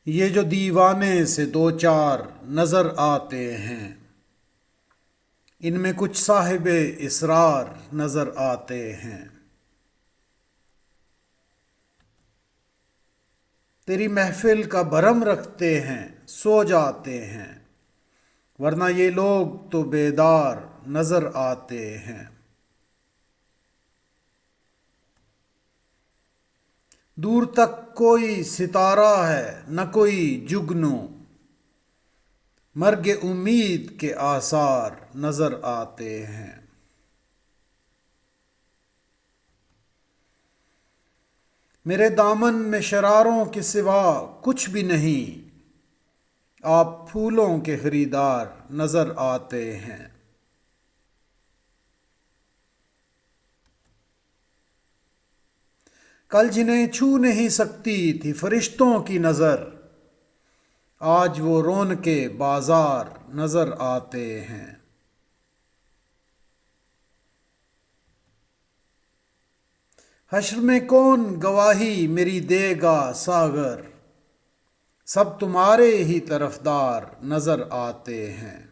یہ جو دیوانے سے دو چار نظر آتے ہیں، ان میں کچھ صاحب اسرار نظر آتے ہیں۔ تیری محفل کا بھرم رکھتے ہیں، سو جاتے ہیں، ورنہ یہ لوگ تو بیدار نظر آتے ہیں۔ دور تک کوئی ستارہ ہے نہ کوئی جگنو، مرگ امید کے آثار نظر آتے ہیں۔ میرے دامن میں شراروں کے سوا کچھ بھی نہیں، آپ پھولوں کے خریدار نظر آتے ہیں۔ کل جنہیں چھو نہیں سکتی تھی فرشتوں کی نظر، آج وہ رون کے بازار نظر آتے ہیں۔ حشر میں کون گواہی میری دے گا ساغر، سب تمہارے ہی طرفدار نظر آتے ہیں۔